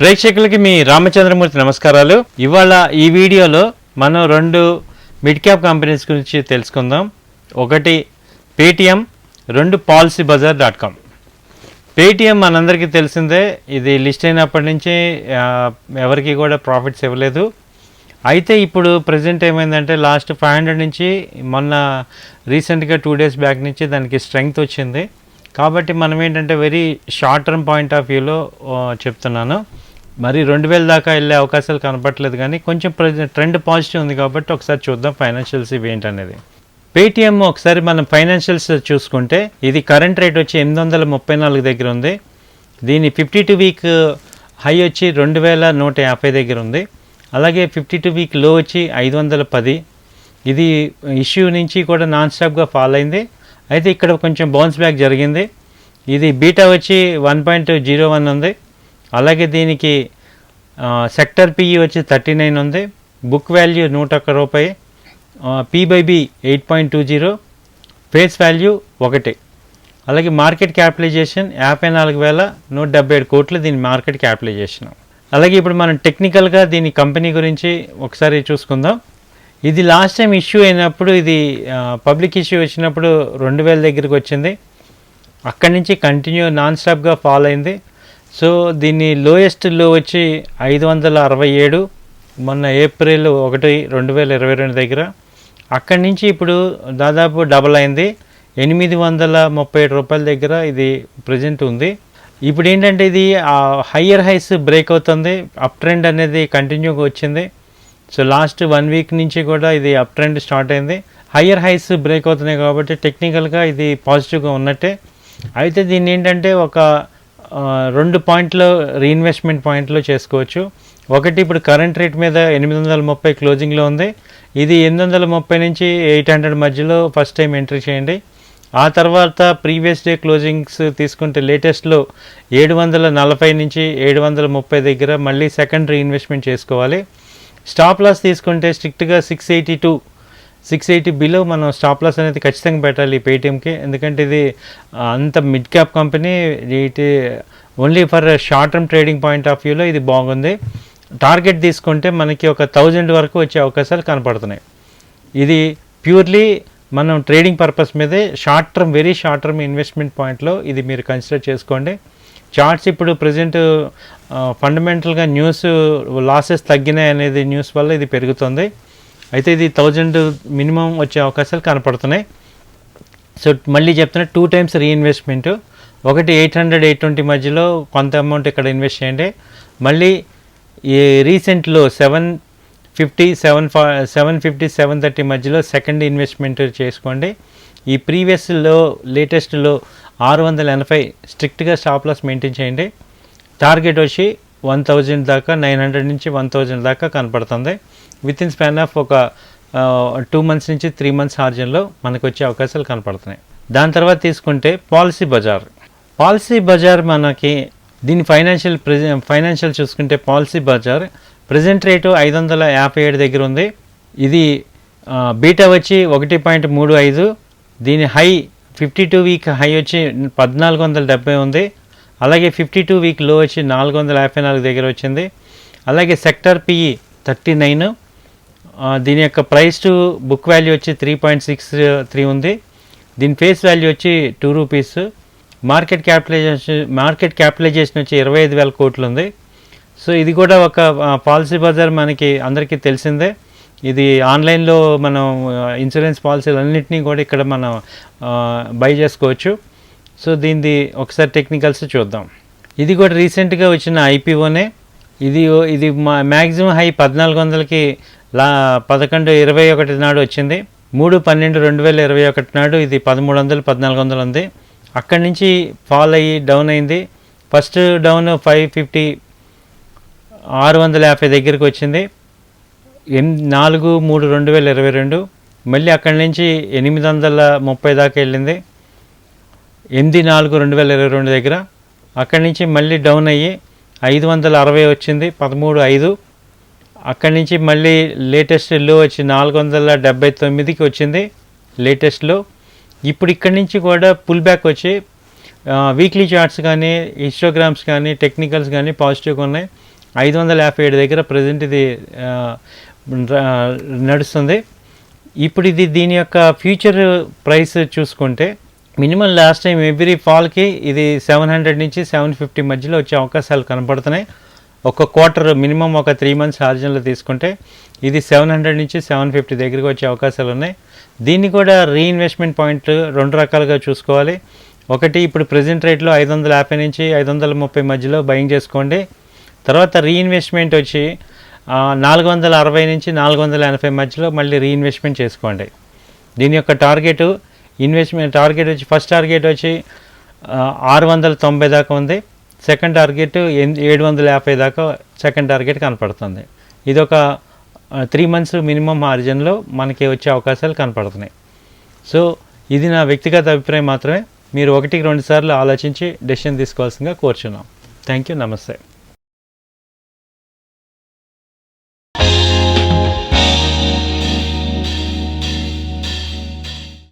ప్రేక్షకులకి మీ రామచంద్రమూర్తి నమస్కారాలు. ఇవాళ ఈ వీడియోలో మనం రెండు మిడ్ క్యాప్ కంపెనీస్ గురించి తెలుసుకుందాం. ఒకటి పేటిఎం, రెండు policybazaar.com. పేటిఎం మనందరికీ తెలిసిందే, ఇది లిస్ట్ అయినప్పటి నుంచి ఎవరికి కూడా ప్రాఫిట్స్ ఇవ్వలేదు. అయితే ఇప్పుడు ప్రజెంట్ ఏమైందంటే లాస్ట్ 500 నుంచి మొన్న రీసెంట్గా 2 days బ్యాక్ నుంచి దానికి స్ట్రెంగ్త్ వచ్చింది. కాబట్టి మనం ఏంటంటే very short term point of వ్యూలో చెప్తున్నాను. మరి 2000 దాకా వెళ్ళే అవకాశాలు కనపట్లేదు, కానీ కొంచెం ట్రెండ్ పాజిటివ్ ఉంది. కాబట్టి ఒకసారి చూద్దాం ఫైనాన్షియల్స్ ఇవి ఏంటనేది. పేటిఎం ఒకసారి మనం ఫైనాన్షియల్స్ చూసుకుంటే ఇది కరెంట్ రేట్ వచ్చి 834 దగ్గర ఉంది. దీని 52 వీక్ హై వచ్చి 2150 దగ్గర ఉంది. అలాగే 52 వీక్ లో వచ్చి 510. ఇది ఇష్యూ నుంచి కూడా నాన్ స్టాప్గా ఫాల్ అయింది. అయితే ఇక్కడ కొంచెం బౌన్స్ బ్యాక్ జరిగింది. ఇది బీటా వచ్చి 1.01 ఉంది. అలాగే దీనికి సెక్టర్ పిఈ వచ్చి 39 ఉంది. బుక్ వాల్యూ 101 రూపాయి. పీబైబి 8.20. Face value 1. అలాగే మార్కెట్ క్యాపిటలైజేషన్ 54,177 కోట్లు దీని మార్కెట్ క్యాపిటలైజేషన్. అలాగే ఇప్పుడు మనం టెక్నికల్గా దీని కంపెనీ గురించి ఒకసారి చూసుకుందాం. ఇది లాస్ట్ టైం ఇష్యూ అయినప్పుడు, ఇది పబ్లిక్ ఇష్యూ వచ్చినప్పుడు 2000 దగ్గరికి వచ్చింది. అక్కడి నుంచి కంటిన్యూ నాన్ స్టాప్గా ఫాల్ అయింది. సో దీన్ని లోయెస్ట్ లో వచ్చి 567 మొన్న April 1, 2022 దగ్గర. అక్కడి నుంచి ఇప్పుడు దాదాపు డబల్ అయింది, 837 రూపాయల దగ్గర ఇది ప్రజెంట్ ఉంది. ఇప్పుడు ఏంటంటే ఇది హయ్యర్ హైస్ బ్రేక్ అవుతుంది, అప్ ట్రెండ్ అనేది కంటిన్యూగా వచ్చింది. సో లాస్ట్ 1 వీక్ నుంచి కూడా ఇది అప్ ట్రెండ్ స్టార్ట్ అయింది. హయ్యర్ హైస్ బ్రేక్ అవుతున్నాయి కాబట్టి టెక్నికల్గా ఇది పాజిటివ్గా ఉన్నట్టే. అయితే దీన్ని ఏంటంటే ఒక 2 పాయింట్లు రీఇన్వెస్ట్మెంట్ పాయింట్లో చేసుకోవచ్చు. ఒకటి, ఇప్పుడు కరెంట్ రేట్ మీద 830 క్లోజింగ్లో ఉంది. ఇది 830 నుంచి 800 మధ్యలో ఫస్ట్ టైం ఎంట్రీ చేయండి. ఆ తర్వాత ప్రీవియస్ డే క్లోజింగ్స్ తీసుకుంటే లేటెస్ట్లో 740 నుంచి 730 దగ్గర మళ్ళీ సెకండ్ రీఇన్వెస్ట్మెంట్ చేసుకోవాలి. స్టాప్ లాస్ తీసుకుంటే స్ట్రిక్ట్గా 680 బిలో మనం స్టాప్ లాస్ అనేది ఖచ్చితంగా పెట్టాలి ఈ పేటిఎంకి. ఎందుకంటే ఇది అంత మిడ్ క్యాప్ కంపెనీ, ఇది only for short term trading point of వ్యూలో ఇది బాగుంది. టార్గెట్ తీసుకుంటే మనకి ఒక 1000 వరకు వచ్చే అవకాశాలు కనపడుతున్నాయి. ఇది ప్యూర్లీ మనం ట్రేడింగ్ పర్పస్ మీదే short term, very short term investment పాయింట్లో ఇది మీరు కన్సిడర్ చేసుకోండి. చార్ట్స్ ఇప్పుడు ప్రజెంట్ ఫండమెంటల్గా న్యూస్ లాసెస్ తగ్గినాయి అనేది న్యూస్ వల్ల ఇది పెరుగుతుంది. అయితే ఇది 1000 మినిమం వచ్చే అవకాశాలు కనపడుతున్నాయి. సో మళ్ళీ చెప్తున్నా, 2 times రీఇన్వెస్ట్మెంట్. ఒకటి 800, 820 మధ్యలో కొంత అమౌంట్ ఇక్కడ ఇన్వెస్ట్ చేయండి. మళ్ళీ ఈ రీసెంట్లో 750, 730 మధ్యలో సెకండ్ ఇన్వెస్ట్మెంట్ చేసుకోండి. ఈ ప్రీవియస్లో లేటెస్ట్లో 680 స్ట్రిక్ట్గా స్టాప్ లాస్ మెయింటైన్ చేయండి. టార్గెట్ వచ్చి 1000 దాకా, 900 నుంచి 1000 దాకా కనపడుతుంది. విత్ ఇన్ స్పాన్ ఆఫ్ ఒక 2 months నుంచి 3 months ఆర్జన్లో మనకు వచ్చే అవకాశాలు కనపడుతున్నాయి. దాని తర్వాత తీసుకుంటే పాలసీ బజార్ మనకి దీని ఫైనాన్షియల్ చూసుకుంటే పాలసీ బజార్ ప్రజెంట్ రేటు 557 దగ్గర ఉంది. ఇది బీటా వచ్చి 1.35. దీని హై 52 వీక్ హై వచ్చి 1470 ఉంది. అలాగే 52 వీక్ లో వచ్చి 454 దగ్గర వచ్చింది. అలాగే సెక్టర్ పిఈ 39. దీని యొక్క ప్రైస్ టు బుక్ వాల్యూ వచ్చి 3.63 ఉంది. దీని ఫేస్ వాల్యూ వచ్చి 2 రూపీస్. మార్కెట్ క్యాపిటలైజేషన్ వచ్చి 25,000 కోట్లు ఉంది. సో ఇది కూడా ఒక పాలసీ బజార్ మనకి అందరికీ తెలిసిందే. ఇది ఆన్లైన్లో మనం ఇన్సూరెన్స్ పాలసీలు అన్నింటినీ కూడా ఇక్కడ మనం బై చేసుకోవచ్చు. సో దీనిది ఒకసారి టెక్నికల్స్ చూద్దాం. ఇది కూడా రీసెంట్గా వచ్చిన ఐపీఓనే. ఇది మ్యాక్సిమం హై 1400కి 11/21 నాడు వచ్చింది. 3/12/2021 నాడు ఇది 1300, 1400 ఉంది. అక్కడి నుంచి ఫాల్ అయ్యి డౌన్ అయింది. ఫస్ట్ డౌన్ 550, 650 దగ్గరికి వచ్చింది 4/3/2022. మళ్ళీ అక్కడి నుంచి 830 దాకా వెళ్ళింది 8/4/2022 దగ్గర. అక్కడి నుంచి మళ్ళీ డౌన్ అయ్యి 560 వచ్చింది 13/5. అక్కడి నుంచి మళ్ళీ లేటెస్ట్ లో వచ్చి 479కి వచ్చింది లేటెస్ట్లో. ఇప్పుడు ఇక్కడి నుంచి కూడా పుల్ బ్యాక్ వచ్చి వీక్లీ చార్ట్స్ కానీ హిస్టోగ్రామ్స్ కానీ టెక్నికల్స్ కానీ పాజిటివ్గా ఉన్నాయి. 557 దగ్గర ప్రజెంట్ ఇది నడుస్తుంది. ఇప్పుడు ఇది దీని యొక్క ఫ్యూచర్ ప్రైస్ చూసుకుంటే మినిమం లాస్ట్ టైం ఎవ్రీ ఫాల్కి ఇది 700 నుంచి 750 మధ్యలో వచ్చే అవకాశాలు కనపడుతున్నాయి. ఒక క్వార్టర్ మినిమం ఒక 3 months ఆర్జిన్లో తీసుకుంటే ఇది 700 నుంచి 750 దగ్గరికి వచ్చే అవకాశాలు ఉన్నాయి. దీన్ని కూడా రీఇన్వెస్ట్మెంట్ పాయింట్ 2 రకాలుగా చూసుకోవాలి. ఒకటి, ఇప్పుడు ప్రజెంట్ రేట్లో 550 నుంచి 530 మధ్యలో బయింగ్ చేసుకోండి. తర్వాత రీఇన్వెస్ట్మెంట్ వచ్చి 460 నుంచి 480 మధ్యలో మళ్ళీ రీఇన్వెస్ట్మెంట్ చేసుకోండి. దీని యొక్క టార్గెట్ వచ్చి ఫస్ట్ టార్గెట్ వచ్చి 690 దాకా ఉంది. సెకండ్ టార్గెట్ 750 దాకా సెకండ్ టార్గెట్ కనపడుతుంది. ఇది ఒక 3 months మినిమం మార్జిన్లో మనకి వచ్చే అవకాశాలు కనపడుతున్నాయి. సో ఇది నా వ్యక్తిగత అభిప్రాయం మాత్రమే. మీరు 1-2 సార్లు ఆలోచించి డెసిషన్ తీసుకోవాల్సిందిగా కోరుచున్నాం. Thank you. నమస్తే.